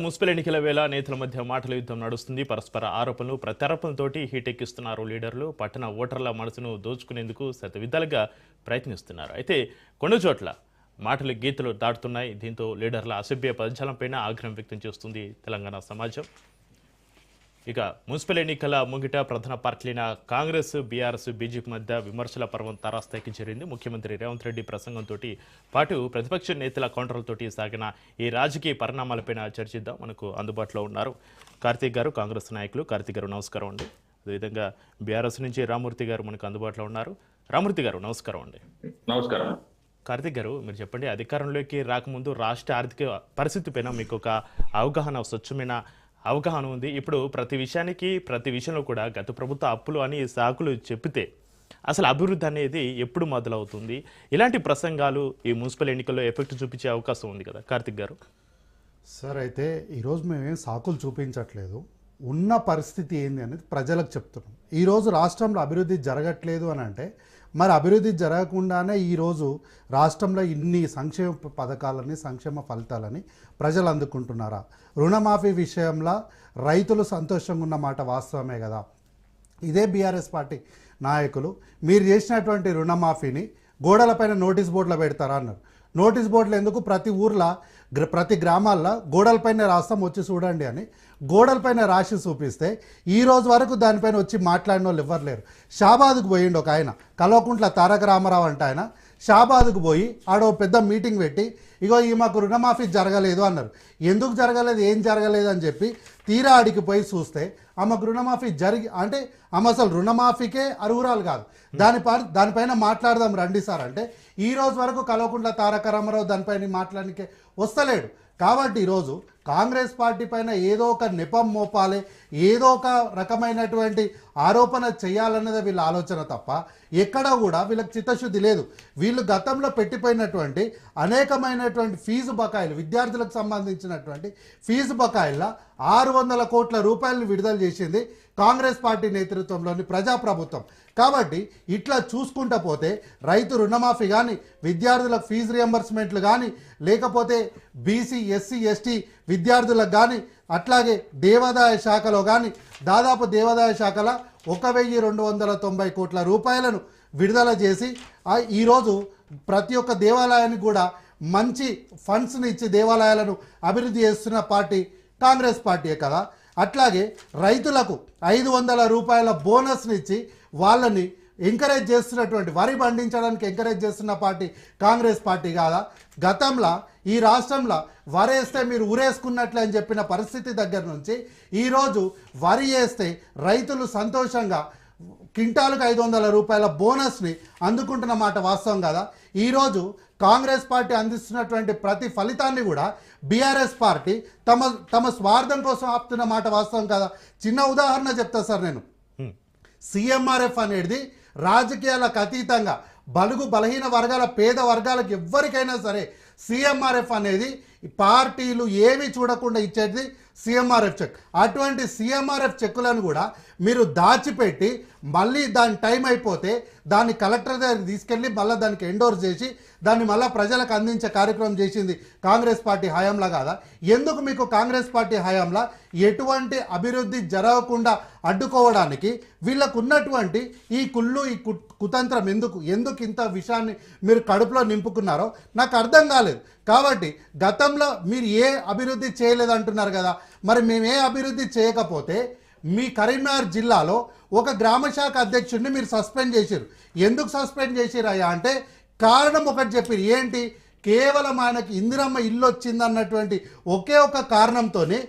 Municipal ఎన్నికల వేళ నేతల మధ్య మాటల యుద్ధం నడుస్తుంది. పరస్పర ఆరోపణలు ప్రత్యారోపణలతోటి హీటెక్కిస్తున్నారు లీడర్లు. పట్టణ ఓటర్ల మనసును దోచుకునేందుకు శతవిధాలుగా ప్రయత్నిస్తున్నారు. అయితే కొన్ని చోట్ల మాటలు గీతలు దాటుతున్నాయి. దీంతో లీడర్ల అసభ్య పదజాలంపైన ఆగ్రహం వ్యక్తం చేస్తుంది తెలంగాణ సమాజం. ఇక మున్సిపల్ ఎన్నికల ముంగిట ప్రధాన పార్టీలైన కాంగ్రెస్, బీఆర్ఎస్, బీజేపీ మధ్య విమర్శల పర్వం తారాస్థాయికి చేరింది. ముఖ్యమంత్రి రేవంత్ రెడ్డి ప్రసంగంతో పాటు ప్రతిపక్ష నేతల కౌంటర్లతోటి సాగిన ఈ రాజకీయ పరిణామాలపైన చర్చిద్దాం. మనకు అందుబాటులో ఉన్నారు కార్తీక్ గారు, కాంగ్రెస్ నాయకులు. కార్తీక్ గారు నమస్కారం అండి. అదేవిధంగా బీఆర్ఎస్ నుంచి రామూర్తి గారు మనకు అందుబాటులో ఉన్నారు. రామూర్తి గారు నమస్కారం అండి. నమస్కారం. కార్తీక్ గారు, మీరు చెప్పండి, అధికారంలోకి రాకముందు రాష్ట్ర ఆర్థిక పరిస్థితి పైన మీకు ఒక అవగాహన, స్వచ్ఛమైన అవగాహన ఉంది. ఇప్పుడు ప్రతి విషయంలో కూడా గత ప్రభుత్వ అప్పులు అని సాకులు చెప్పితే అసలు అభివృద్ధి అనేది ఎప్పుడు మొదలవుతుంది? ఇలాంటి ప్రసంగాలు ఈ మున్సిపల్ ఎన్నికల్లో ఎఫెక్ట్ చూపించే అవకాశం ఉంది కదా కార్తీక్ గారు? సార్, అయితే ఈరోజు మేమేం సాకులు చూపించట్లేదు. ఉన్న పరిస్థితి ఏంది అనేది ప్రజలకు చెప్తున్నాం. ఈరోజు రాష్ట్రంలో అభివృద్ధి జరగట్లేదు అని అంటే మరి అభివృద్ధి జరగకుండానే ఈరోజు రాష్ట్రంలో ఇన్ని సంక్షేమ పథకాలని, సంక్షేమ ఫలితాలని ప్రజలు అందుకుంటున్నారా? రుణమాఫీ విషయంలో రైతులు సంతోషంగా ఉన్న మాట వాస్తవమే కదా. ఇదే బీఆర్ఎస్ పార్టీ నాయకులు మీరు చేసినటువంటి రుణమాఫీని గోడలపైన నోటీస్ బోర్డులో పెడతారా అన్నారు. నోటీస్ బోర్డులు ఎందుకు? ప్రతి ఊర్లో, ప్రతి గ్రామాల్లో గోడలపైన రాస్తాం, వచ్చి చూడండి అని గోడలపైన రాసి చూపిస్తే ఈ రోజు వరకు దానిపైన వచ్చి మాట్లాడిన వాళ్ళు ఎవ్వరు లేరు. షాబాద్కు పోయిండు ఒక ఆయన, కల్వకుంట్ల తారక రామారావు అంటే ఆయన షాబాద్కు పోయి ఆడో పెద్ద మీటింగ్ పెట్టి ఇగో ఈ మాకు రుణమాఫీ జరగలేదు అన్నారు. ఎందుకు జరగలేదు, ఏం జరగలేదు అని చెప్పి తీరా ఆడికి పోయి చూస్తే ఆమెకు రుణమాఫీ అంటే ఆమె అసలు రుణమాఫీకే అర్హురాలు కాదు. దానిపైన మాట్లాడదాం రండి సార్ అంటే ఈ రోజు వరకు కల్వకుంట్ల తారక రామారావు దానిపైన మాట్లాడడానికి వస్తలేడు. కాబట్టి ఈరోజు కాంగ్రెస్ పార్టీ పైన ఏదో ఒక నెపం మోపాలి, ఏదో ఒక రకమైనటువంటి ఆరోపణ చేయాలన్నదే వీళ్ళ ఆలోచన తప్ప ఎక్కడా కూడా వీళ్ళకి చిత్తశుద్ధి లేదు. వీళ్ళు గతంలో పెట్టిపోయినటువంటి అనేకమైనటువంటి ఫీజు బకాయిలు, విద్యార్థులకు సంబంధించినటువంటి ఫీజు బకాయిల 600 కోట్ల రూపాయలను విడుదల చేసింది కాంగ్రెస్ పార్టీ నేతృత్వంలోని ప్రజాప్రభుత్వం. కాబట్టి ఇట్లా చూసుకుంటా పోతే రైతు రుణమాఫీ కానీ, విద్యార్థులకు ఫీజు రియంబర్స్మెంట్లు కానీ, లేకపోతే బీసీ, ఎస్సీ, ఎస్టీ విద్యార్థులకు కానీ, అట్లాగే దేవాదాయ శాఖలో కానీ దాదాపు దేవాదాయ శాఖలో 1290 కోట్ల రూపాయలను విడుదల చేసి ఈరోజు ప్రతి ఒక్క దేవాలయానికి కూడా మంచి ఫండ్స్ని ఇచ్చి దేవాలయాలను అభివృద్ధి చేస్తున్న పార్టీ కాంగ్రెస్ పార్టీయే కదా. అట్లాగే రైతులకు 500 రూపాయల బోనస్ని ఇచ్చి వాళ్ళని ఎంకరేజ్ చేస్తున్నటువంటి, వరి పండించడానికి ఎంకరేజ్ చేస్తున్న పార్టీ కాంగ్రెస్ పార్టీ కాదా? గతంలో ఈ రాష్ట్రంలో వరి వేస్తే మీరు ఊరేసుకున్నట్లే అని చెప్పిన పరిస్థితి దగ్గర నుంచి ఈరోజు వరి వేస్తే రైతులు సంతోషంగా క్వింటాలకు 500 రూపాయల బోనస్ని అందుకుంటున్న మాట వాస్తవం కదా. ఈరోజు కాంగ్రెస్ పార్టీ అందిస్తున్నటువంటి ప్రతి ఫలితాన్ని కూడా బీఆర్ఎస్ పార్టీ తమ స్వార్థం కోసం ఆపుతున్న మాట వాస్తవం కదా. చిన్న ఉదాహరణ చెప్తా సార్ నేను. సిఎంఆర్ఎఫ్ అనేది రాజకీయాలకు అతీతంగా బలుగు బలహీన వర్గాల, పేద వర్గాలకు ఎవ్వరికైనా సరే సిఎంఆర్ఎఫ్ అనేది పార్టీలు ఏమీ చూడకుండా ఇచ్చేది సిఎంఆర్ఎఫ్ చెక్. అటువంటి సిఎంఆర్ఎఫ్ చెక్కులను కూడా మీరు దాచిపెట్టి మళ్ళీ దాని టైం అయిపోతే దాన్ని కలెక్టర్ దగ్గరికి తీసుకెళ్ళి మళ్ళీ దానికి ఎండోర్స్ చేసి దాన్ని మళ్ళీ ప్రజలకు అందించే కార్యక్రమం చేసింది కాంగ్రెస్ పార్టీ హయాంలా కాదా? ఎందుకు మీకు కాంగ్రెస్ పార్టీ హయాంలా ఎటువంటి అభివృద్ధి జరగకుండా అడ్డుకోవడానికి వీళ్ళకు ఉన్నటువంటి ఈ కుళ్ళు, ఈ కుతంత్రం ఎందుకు ఇంత విషయాన్ని మీరు కడుపులో నింపుకున్నారో నాకు అర్థం కాలేదు. కాబట్టి గతంలో మీరు ఏ అభివృద్ధి చేయలేదంటున్నారు కదా, మరి మేము ఏ అభివృద్ధి చేయకపోతే మీ కరీంనగర్ జిల్లాలో ఒక గ్రామశాఖ అధ్యక్షుడిని మీరు సస్పెండ్ చేశారు. ఎందుకు సస్పెండ్ చేసిరయ్యా అంటే కారణం ఒకటి చెప్పారు. ఏంటి? కేవలం ఆయనకి ఇందిరమ్మ ఇల్లు వచ్చిందన్నటువంటి ఒకే ఒక కారణంతోనే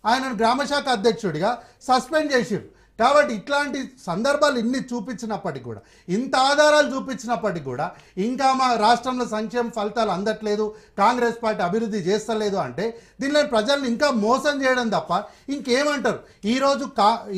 ఆయనను గ్రామశాఖ అధ్యక్షుడిగా సస్పెండ్ చేశారు. కాబట్టి ఇట్లాంటి సందర్భాలు ఇన్ని చూపించినప్పటికీ కూడా, ఇంత ఆధారాలు చూపించినప్పటికీ కూడా ఇంకా మా రాష్ట్రంలో సంక్షేమ ఫలితాలు అందట్లేదు, కాంగ్రెస్ పార్టీ అభివృద్ధి చేస్తలేదు అంటే దీనిలో ప్రజల్ని ఇంకా మోసం చేయడం తప్ప ఇంకేమంటారు?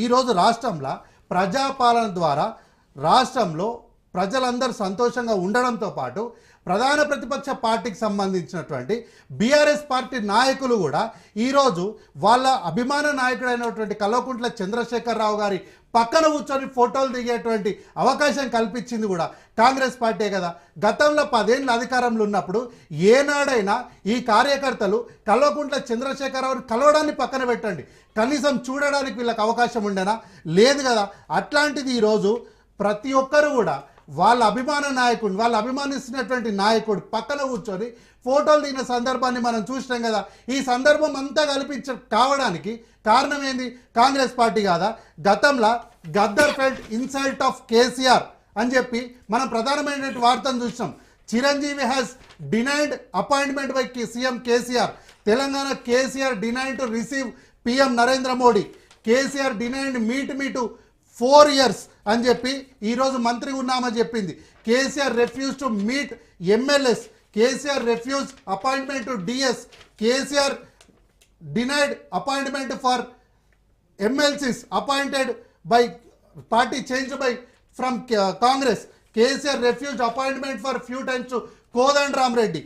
ఈరోజు రాష్ట్రంలో ప్రజాపాలన ద్వారా రాష్ట్రంలో ప్రజలందరూ సంతోషంగా ఉండడంతో పాటు ప్రధాన ప్రతిపక్ష పార్టీకి సంబంధించినటువంటి బీఆర్ఎస్ పార్టీ నాయకులు కూడా ఈరోజు వాళ్ళ అభిమాన నాయకుడైనటువంటి కల్వకుంట్ల చంద్రశేఖరరావు గారి పక్కన కూర్చొని ఫోటోలు దిగేటువంటి అవకాశం కల్పించింది కూడా కాంగ్రెస్ పార్టీ కదా. గతంలో 10 ఏళ్ళ అధికారంలో ఉన్నప్పుడు ఏనాడైనా ఈ కార్యకర్తలు కల్వకుంట్ల చంద్రశేఖరరావుని కలవడాన్ని పక్కన పెట్టండి, కనీసం చూడడానికి వీళ్ళకి అవకాశం ఉండేనా? లేదు కదా. అట్లాంటిది ఈరోజు ప్రతి ఒక్కరు కూడా వాళ్ళ అభిమాన నాయకుడు, వాళ్ళు అభిమానిస్తున్నటువంటి నాయకుడు పక్కన కూర్చొని ఫోటోలు దిగిన సందర్భాన్ని మనం చూసినాం కదా. ఈ సందర్భం అంతా కావడానికి కారణం ఏంది? కాంగ్రెస్ పార్టీ కాదా? గతంలో Gaddar felt insult of KCR అని చెప్పి మనం ప్రధానమైనటువంటి వార్తను చూసాం. Chiranjeevi has denied appointment by CM KCR. Telangana KCR denied to receive PM Narendra Modi. KCR denied meet me to 4 years అని చెప్పి ఈరోజు మంత్రి ఉన్నామని చెప్పింది. KCR refuse to meet MLAs. KCR refuse appointment to DS. KCR denied appointment for MLCs appointed by party changed by from Congress. KCR refused appointment for few times to Kodandaram Reddy.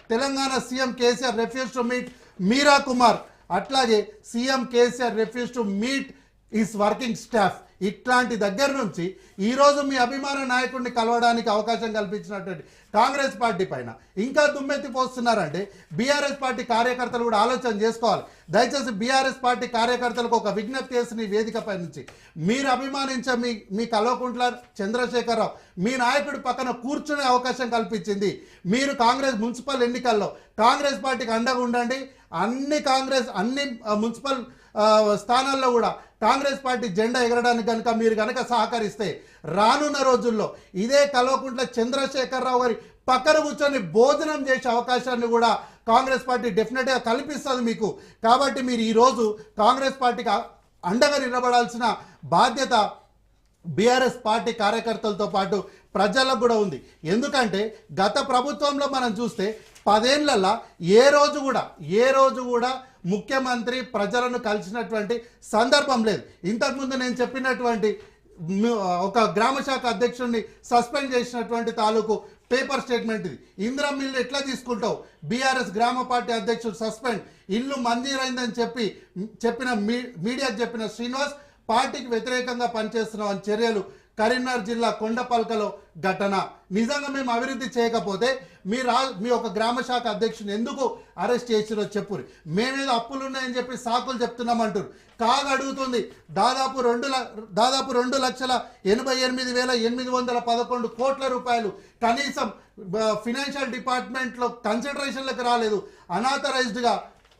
Telangana CM KCR refused to meet Meera Kumar. అట్లాగే CM KCR refuse to meet his working staff. ఇట్లాంటి దగ్గర నుంచి ఈరోజు మీ అభిమాన నాయకుడిని కలవడానికి అవకాశం కల్పించినటువంటి కాంగ్రెస్ పార్టీ పైన ఇంకా దుమ్మెత్తి పోస్తున్నారంటే బీఆర్ఎస్ పార్టీ కార్యకర్తలు కూడా ఆలోచన చేసుకోవాలి. దయచేసి బీఆర్ఎస్ పార్టీ కార్యకర్తలకు ఒక విజ్ఞప్తి చేసిన ఈ వేదికపై నుంచి, మీరు అభిమానించే మీ కల్వకుంట్ల చంద్రశేఖరరావు మీ నాయకుడి పక్కన కూర్చునే అవకాశం కల్పించింది. మీరు కాంగ్రెస్ మున్సిపల్ ఎన్నికల్లో కాంగ్రెస్ పార్టీకి అండగా ఉండండి. అన్ని మున్సిపల్ స్థానాల్లో కూడా కాంగ్రెస్ పార్టీ జెండా ఎగరడానికి కనుక మీరు కనుక సహకరిస్తే రానున్న రోజుల్లో ఇదే కల్వకుంట్ల చంద్రశేఖరరావు గారి పక్కన కూర్చొని భోజనం చేసే అవకాశాన్ని కూడా కాంగ్రెస్ పార్టీ డెఫినెట్గా కల్పిస్తుంది మీకు. కాబట్టి మీరు ఈరోజు కాంగ్రెస్ పార్టీకి అండగా నిలబడాల్సిన బాధ్యత బీఆర్ఎస్ పార్టీ కార్యకర్తలతో పాటు ప్రజలకు కూడా ఉంది. ఎందుకంటే గత ప్రభుత్వంలో మనం చూస్తే 10 ఏళ్లలో ఏ రోజు కూడా ముఖ్యమంత్రి ప్రజలను కలిసినటువంటి సందర్భం లేదు. ఇంతకుముందు నేను చెప్పినటువంటి ఒక గ్రామ శాఖ అధ్యక్షుడిని సస్పెండ్ చేసినటువంటి తాలూకు పేపర్ స్టేట్మెంట్ ఇది. ఇందిరా మిల్లు ఎట్లా తీసుకుంటావు? బీఆర్ఎస్ గ్రామ పార్టీ అధ్యక్షుడు సస్పెండ్. ఇల్లు మంజూరైందని చెప్పిన మీడియాకు చెప్పిన శ్రీనివాస్ పార్టీకి వ్యతిరేకంగా పనిచేస్తున్నాం అని చర్యలు. కరీంనగర్ జిల్లా కొండపల్కలో ఘటన. నిజంగా మేము అభివృద్ధి చేయకపోతే మీ ఒక గ్రామ శాఖ అధ్యక్షుని ఎందుకు అరెస్ట్ చేసిరో చెప్పురు. మేమేదో అప్పులు ఉన్నాయని చెప్పి సాకులు చెప్తున్నామంటారు. అడుగుతుంది దాదాపు 2,88,811 కోట్ల రూపాయలు కనీసం ఫినాన్షియల్ డిపార్ట్మెంట్లో కన్సిడరేషన్లకు రాలేదు. అనాథరైజ్డ్గా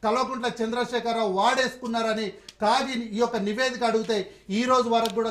కల్వకుంట్ల చంద్రశేఖరరావు వాడేసుకున్నారని కాగి ఈ యొక్క నివేదిక అడిగితే ఈ రోజు వరకు కూడా